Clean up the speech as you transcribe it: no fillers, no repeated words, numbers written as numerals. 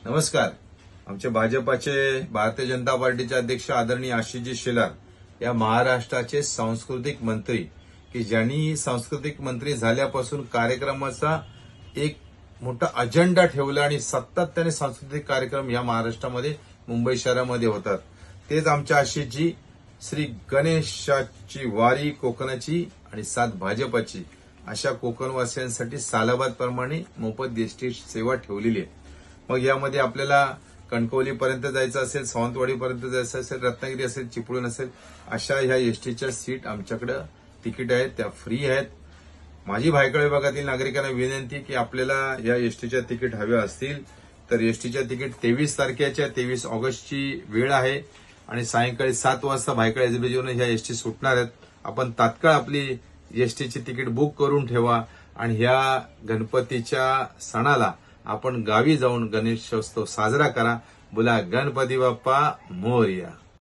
नमस्कार. आमचे भाजपाचे भारतीय जनता पार्टीचे अध्यक्ष आदरणीय आशिषजी शेलार या महाराष्ट्राचे सांस्कृतिक मंत्री की ज्यांनी सांस्कृतिक मंत्री झाल्यापासून कार्यक्रमाचा एक मोठा अजेंडा ठेवला आणि सातत्याने सांस्कृतिक कार्यक्रम या महाराष्ट्रामध्ये मुंबई शहरामध्ये होतात. तेच आमच्या आशिषजी श्री गणेशाची वारी कोकणाची आणि सात भाजपाची अशा कोकणवासियांसाठी सालाबाद प्रमाणे मोफत एसटी सेवा ठेवलेली आहे. मग यामध्ये आपल्याला कणकवलीपर्यंत जायचं असेल, सावंतवाडीपर्यंत जायचं असेल, रत्नागिरी असेल, चिपळूण असेल, अशा ह्या एसटीच्या सीट आमच्याकडे तिकीट आहेत, त्या फ्री आहेत. माझी भायखळा विभागातील नागरिकांना विनंती की आपल्याला या एसटीच्या तिकीट हव्या असतील तर एसटीच्या तिकीट 23 तारखेच्या 23 ऑगस्टची वेळ आहे आणि सायंकाळी 7 वाजता भायखळा एसबीजीवरून ह्या एसटी सुटणार आहेत. आपण तात्काळ आपली एसटीची तिकीट बुक करून ठेवा आणि ह्या गणपतीच्या सणाला आपण गावी जाऊन गणेशोत्सव साजरा करा. बोला गणपती बाप्पा मोरया.